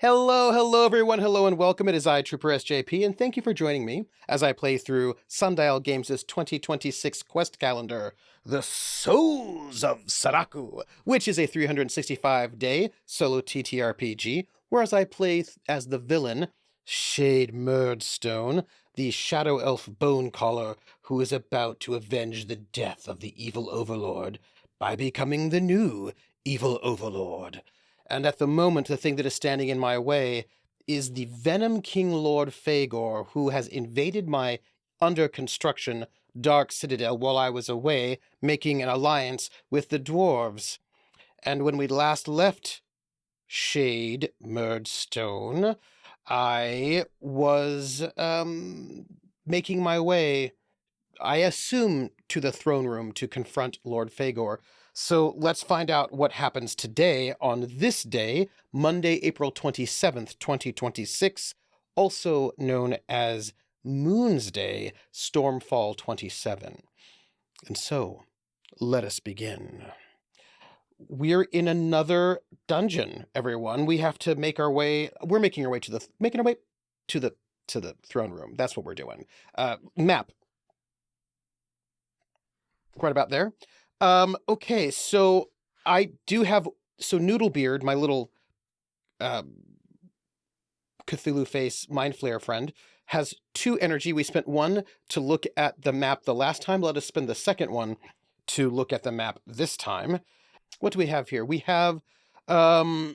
Hello everyone, hello and welcome. It is I, troopersjp, and thank you for joining me as I play through Sundial Games' 2026 quest calendar, The Souls of Saraku, which is a 365-day solo TTRPG, whereas I play as the villain, Shade Murdstone, the Shadow Elf Bonecaller, who is about to avenge the death of the evil overlord by becoming the new evil overlord. And at the moment, the thing that is standing in my way is the Venom King Lord Fagor, who has invaded my under-construction Dark Citadel while I was away, making an alliance with the dwarves. And when we last left Shade Murdstone, I was, making my way, I assume, to the throne room to confront Lord Fagor. So let's find out what happens today on this day, Monday, April 27th, 2026, also known as Moon's Day, Stormfall 27. And so, let us begin. We're in another dungeon, everyone. We have to make our way, we're making our way to the throne room. That's what we're doing. Map. Right about there. Okay, so I do have, so Noodlebeard, my little Cthulhu face mind flare friend, has 2 energy. We spent 1 to look at the map the last time. Let us spend the second 1 to look at the map this time. What do we have here? We have lots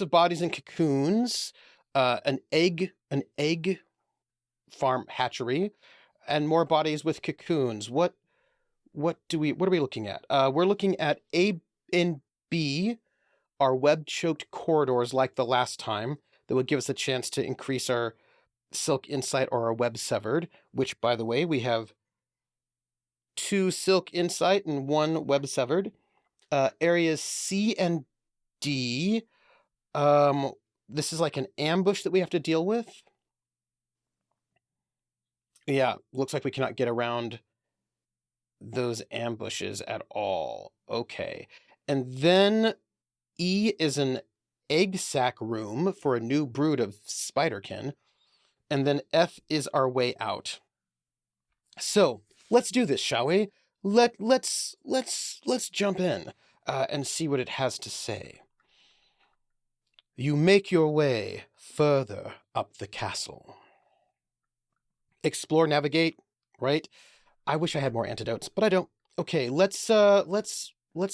of bodies in cocoons, an egg farm hatchery, and more bodies with cocoons. What are we looking at? We're looking at A and B are web-choked corridors like the last time that would give us a chance to increase our silk insight or our web severed, which, by the way, we have 2 silk insight and 1 web severed. Areas C and D, this is like an ambush that we have to deal with. Yeah, looks like we cannot get around those ambushes at all. Okay. And then E is an egg sac room for a new brood of spiderkin. And then F is our way out. So let's do this, shall we? Let's jump in and see what it has to say. You make your way further up the castle. Explore, navigate, right? I wish I had more antidotes, but I don't. Okay, let's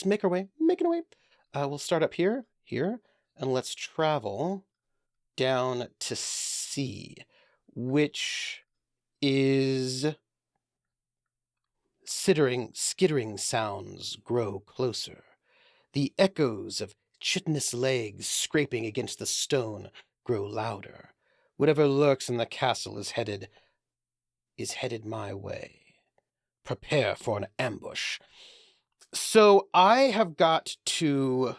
make our way. Making our way. We'll start up here, and let's travel down to C, which is skittering sounds grow closer. The echoes of chitinous legs scraping against the stone grow louder. Whatever lurks in the castle is headed my way. Prepare for an ambush. So I have got to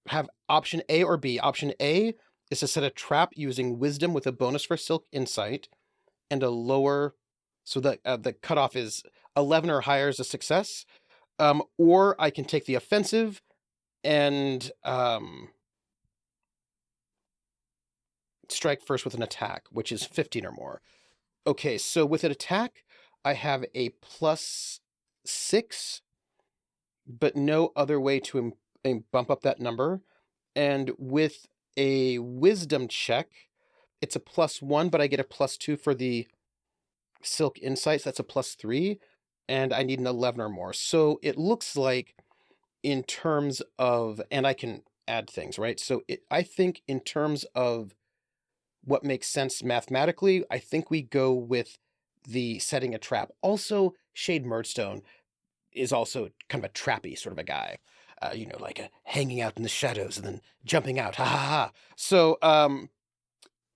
have option A or B. Option A is to set a trap using wisdom with a bonus for silk insight and a lower, so that the cutoff is 11 or higher is a success. Or I can take the offensive and strike first with an attack, which is 15 or more. Okay, so with an attack, I have a +6, but no other way to bump up that number. And with a wisdom check, it's a +1, but I get a +2 for the silk insights. That's a +3, and I need an 11 or more. So it looks like in terms of, and I can add things, right? So I think in terms of what makes sense mathematically, I think we go with the setting a trap. Also, Shade Murdstone is also kind of a trappy sort of a guy. Like hanging out in the shadows and then jumping out. Ha ha ha. So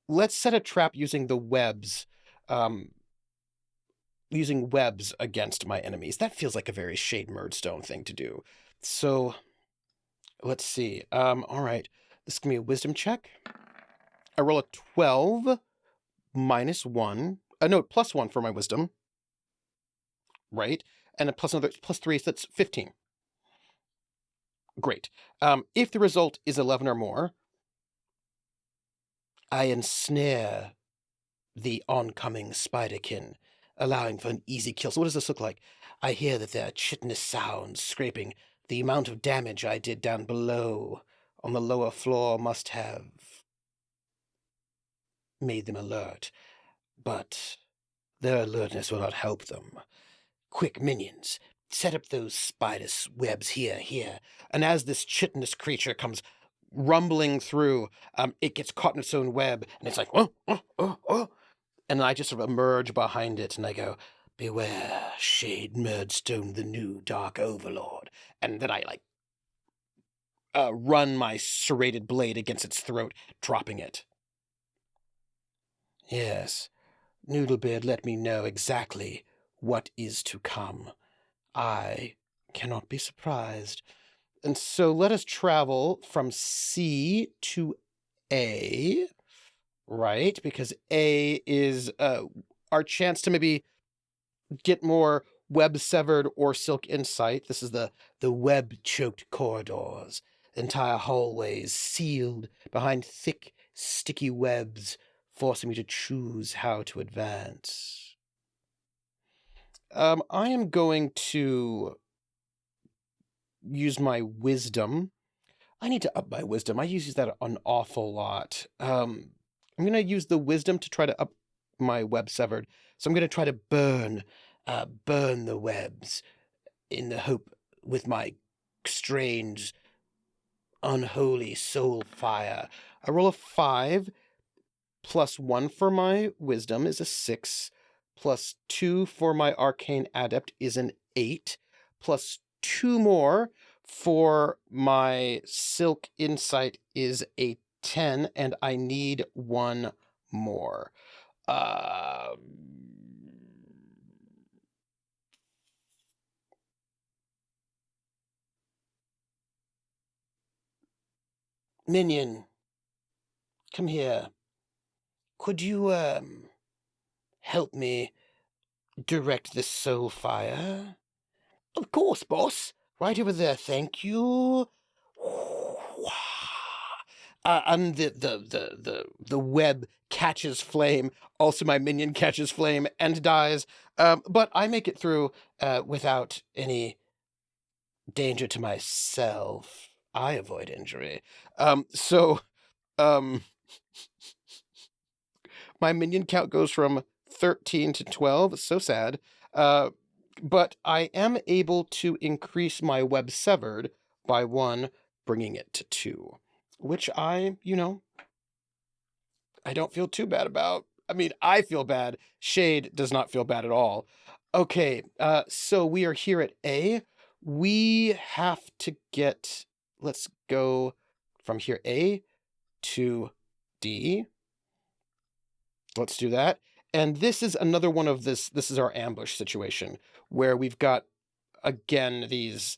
let's set a trap using the webs. Using webs against my enemies. That feels like a very Shade Murdstone thing to do. So let's see. All right. This is going to be a wisdom check. I roll a 12 -1. No, +1 for my wisdom. Right? And a +3, so that's 15. Great. If the result is 11 or more, I ensnare the oncoming spiderkin, allowing for an easy kill. So what does this look like? I hear that there are chitinous sounds scraping. The amount of damage I did down below on the lower floor must have made them alert, but their alertness will not help them. Quick, minions, set up those spider webs here. And as this chitinous creature comes rumbling through, it gets caught in its own web, and it's like, oh. And I just sort of emerge behind it, and I go, beware, Shade Murdstone, the new Dark Overlord. And then I, run my serrated blade against its throat, dropping it. Yes, Noodlebeard let me know exactly what is to come. I cannot be surprised. And so let us travel from C to A, right? Because A is our chance to maybe get more web-severed or silk insight. This is the web-choked corridors, entire hallways sealed behind thick, sticky webs, forcing me to choose how to advance. I am going to use my wisdom. I need to up my wisdom. I use that an awful lot. I'm going to use the wisdom to try to up my web severed. So I'm going to try to burn the webs in the hope with my strange, unholy soul fire. I roll a 5, plus 1 for my wisdom is a 6, plus 2 for my arcane adept is an 8, plus 2 more for my silk insight is a 10, and I need 1 more. Minion, come here. Could you, help me direct this soul fire? Of course, boss. Right over there, thank you. And the web catches flame. Also, my minion catches flame and dies. But I make it through without any danger to myself. I avoid injury. My minion count goes from 13 to 12. So sad. But I am able to increase my web severed by 1, bringing it to 2, which I don't feel too bad about. I mean, I feel bad. Shade does not feel bad at all. Okay, so we are here at A. We have to get, let's go from here, A to D. Let's do that. And this is another one of this is our ambush situation, where we've got, again, these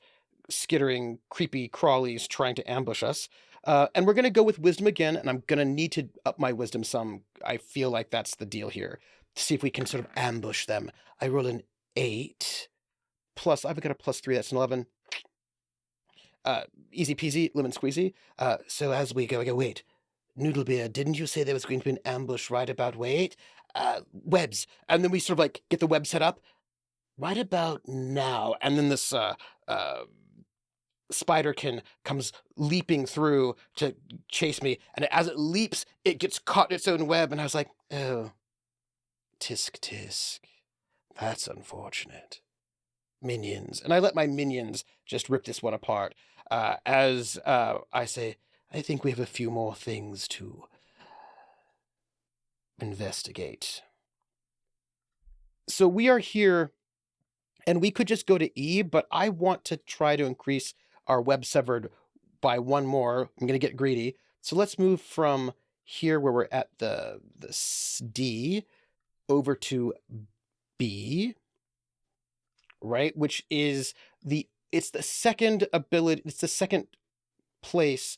skittering, creepy crawlies trying to ambush us. And we're going to go with wisdom again, and I'm going to need to up my wisdom some. I feel like that's the deal here. To see if we can sort of ambush them. I roll an 8, plus, I've got a plus 3, that's an 11. Easy peasy, lemon squeezy. So as we go, wait. Noodlebeard, didn't you say there was going to be an ambush right about, wait, webs. And then we sort of get the web set up right about now. And then this spiderkin comes leaping through to chase me. And as it leaps, it gets caught in its own web. And I was like, oh, tisk. That's unfortunate. Minions. And I let my minions just rip this one apart. As I say, I think we have a few more things to investigate. So we are here, and we could just go to E, but I want to try to increase our web severed by 1 more. I'm going to get greedy. So let's move from here where we're at the D over to B, right? Which is it's the second ability, it's the second place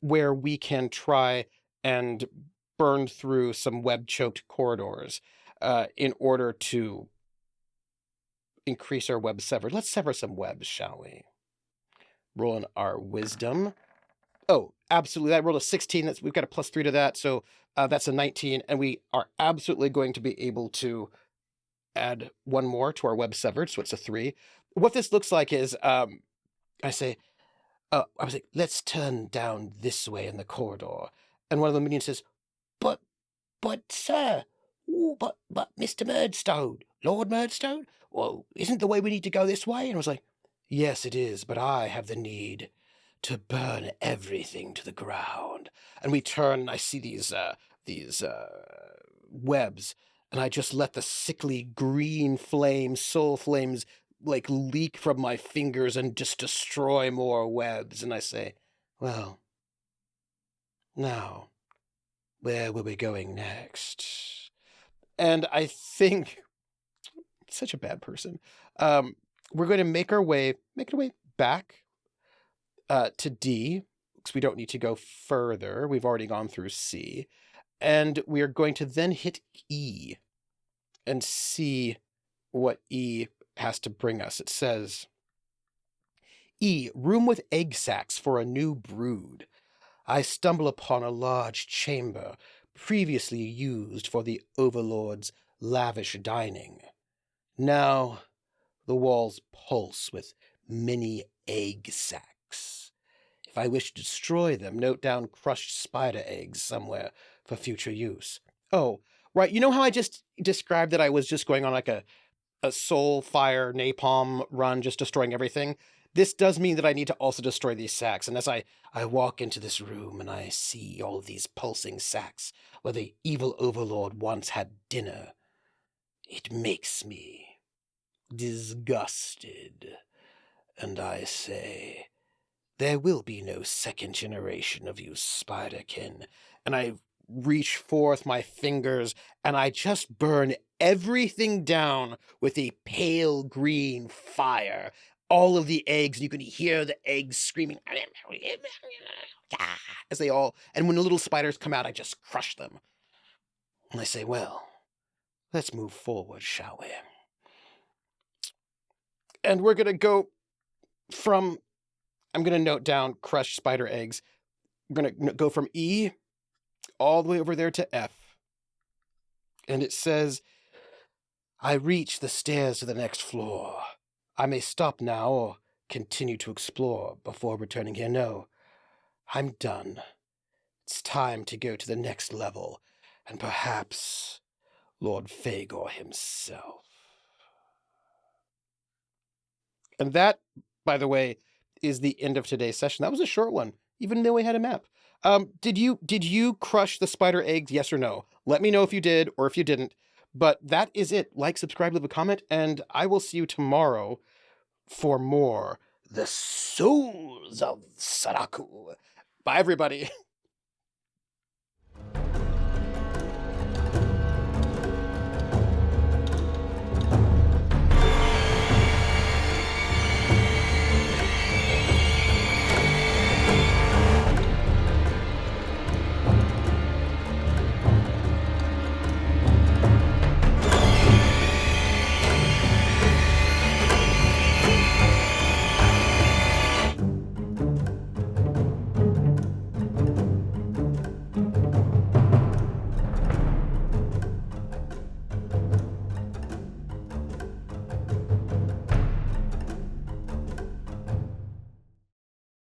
where we can try and burn through some web-choked corridors in order to increase our web severed. Let's sever some webs, shall we? Rolling our wisdom. Oh, absolutely. I rolled a 16. We've got a +3 to that, so that's a 19, and we are absolutely going to be able to add one more to our web severed, so it's a 3. What this looks like is, I say, I was like, let's turn down this way in the corridor. And one of the minions says, but, sir, but Mr. Murdstone, Lord Murdstone, well, isn't the way we need to go this way? And I was like, yes, it is, but I have the need to burn everything to the ground. And we turn, and I see these webs, and I just let the sickly green flames, soul flames, like leak from my fingers and just destroy more webs. And I say, well, now, where will we going next? And I think, such a bad person, we're going to make our way back to D, because we don't need to go further. We've already gone through C. And we are going to then hit E and see what E has to bring us. It says, E, room with egg sacs for a new brood. I stumble upon a large chamber previously used for the overlord's lavish dining. Now the walls pulse with many egg sacs. If I wish to destroy them, note down crushed spider eggs somewhere for future use. Oh, right. You know how I just described that I was just going on like a soul fire napalm run, just destroying everything? This does mean that I need to also destroy these sacks. And as I walk into this room and I see all of these pulsing sacks where the evil overlord once had dinner, it makes me disgusted. And I say, there will be no second generation of you spiderkin. And I reach forth my fingers and I just burn everything down with a pale green fire. All of the eggs, and you can hear the eggs screaming as they all, and when the little spiders come out, I just crush them. And I say, well, let's move forward, shall we? And we're going to go from, I'm going to note down crushed spider eggs. We're going to go from E all the way over there to F. And it says, I reach the stairs to the next floor. I may stop now or continue to explore before returning here. No, I'm done. It's time to go to the next level, and perhaps Lord Fagor himself. And that, by the way, is the end of today's session. That was a short one, even though we had a map. Did you crush the spider eggs, yes or no? Let me know if you did or if you didn't. But that is it. Like, subscribe, leave a comment, and I will see you tomorrow for more The Souls of Saraku. Bye, everybody.